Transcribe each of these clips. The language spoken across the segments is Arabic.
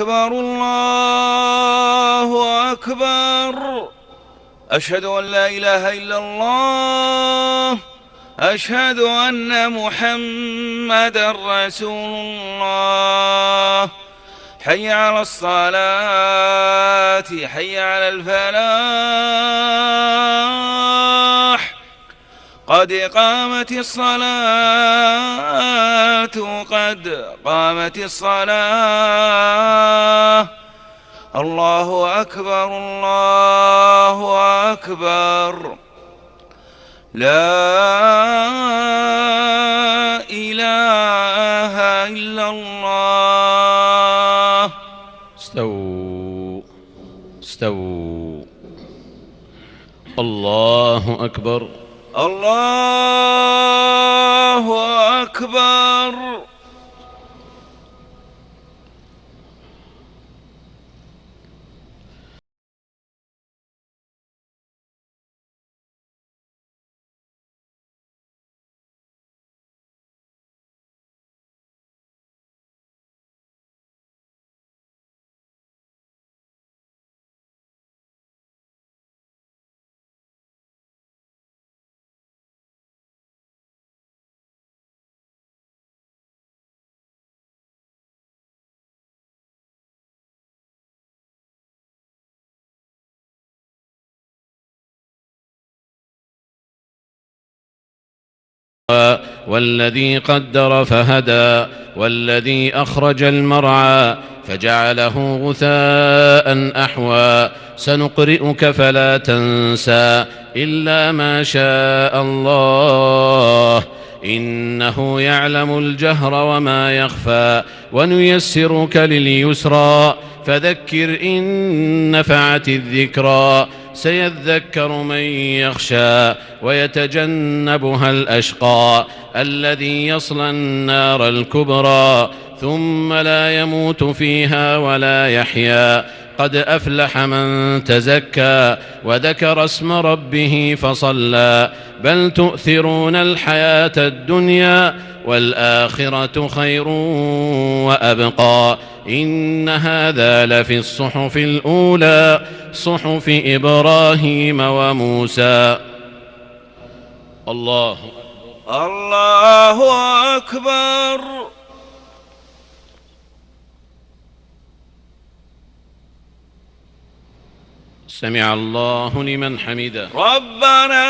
أكبر الله أكبر. أشهد أن لا إله إلا الله. أشهد أن محمدًا رسول الله. حي على الصلاة، حي على الفلاح، قد قامت الصلاة، قد قامت الصلاة. الله أكبر الله أكبر. لا إله إلا الله. استووا استووا. الله أكبر الله أكبر. والذي قدر فهدى والذي أخرج المرعى فجعله غثاء أحوى سنقرئك فلا تنسى إلا ما شاء الله إنه يعلم الجهر وما يخفى ونيسرك لليسرى فذكر إن نفعت الذكرى سيذكر من يخشى ويتجنبها الأشقى الذي يصلى النار الكبرى ثم لا يموت فيها ولا يحيا قد أفلح من تزكى وذكر اسم ربه فصلى بل تؤثرون الحياة الدنيا والآخرة خير وأبقى إن هذا لفي الصحف الأولى صحف إبراهيم وموسى. الله أكبر. سمع الله لمن حمده. ربنا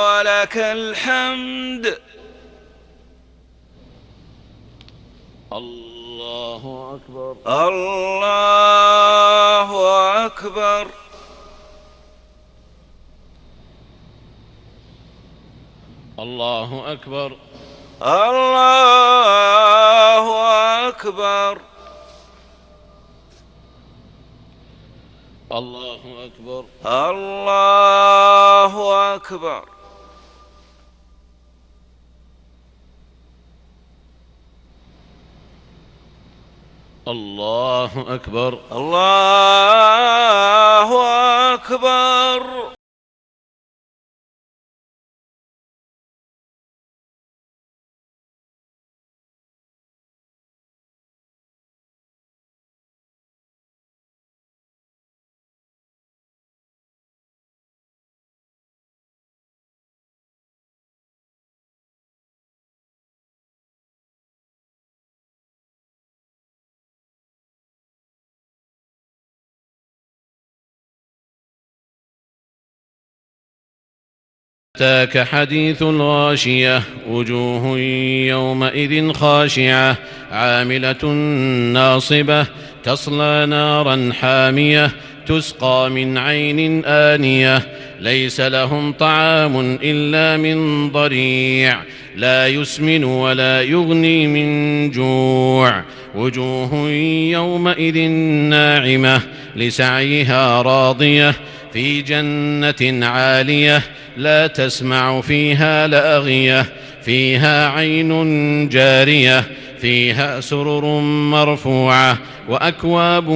ولك الحمد. الله أكبر الله أكبر. الله أكبر الله أكبر. الله أكبر الله أكبر. الله أكبر الله أكبر. أتاك حديث الغاشية وجوه يومئذ خاشعة عاملة ناصبة تصلى نارا حامية تسقى من عين آنية ليس لهم طعام إلا من ضريع لا يسمن ولا يغني من جوع وجوه يومئذ ناعمة لسعيها راضية في جنة عالية لا تسمع فيها لاغية فيها عين جارية فيها سرر مرفوعة وأكواب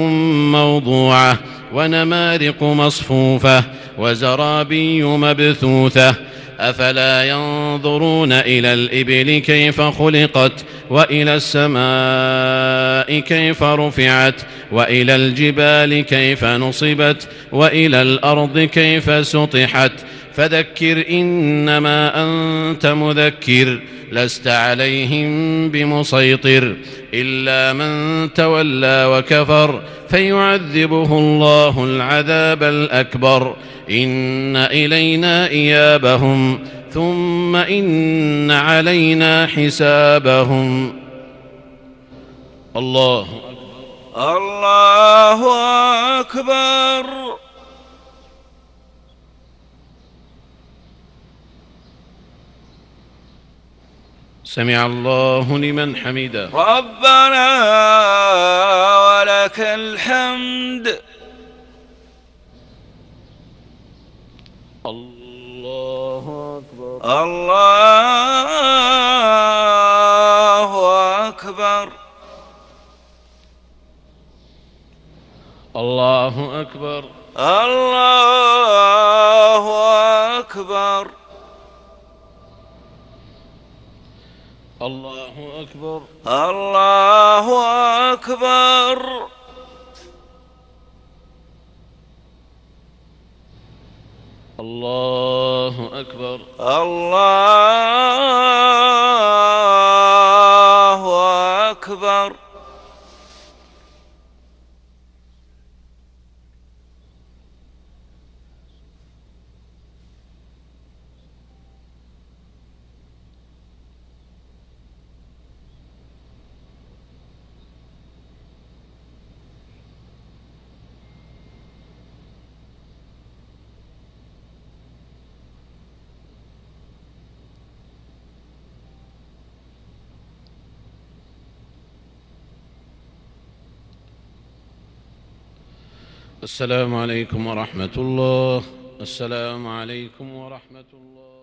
موضوعة ونمارق مصفوفة وزرابي مبثوثة أفلا ينظرون إلى الإبل كيف خلقت وإلى السماء كيف رفعت وإلى الجبال كيف نصبت وإلى الأرض كيف سطحت فذكر إنما أنت مذكر لست عليهم بمسيطر إلا من تولى وكفر فيعذبه الله العذاب الأكبر إن إلينا إيابهم ثم إن علينا حسابهم. الله أكبر. الله أكبر. سمع الله لمن حمده. ربنا ولك الحمد. الله أكبر. الله أكبر. الله أكبر. الله أكبر. الله أكبر. الله أكبر. الله أكبر. الله أكبر. السلام عليكم ورحمة الله. السلام عليكم ورحمة الله.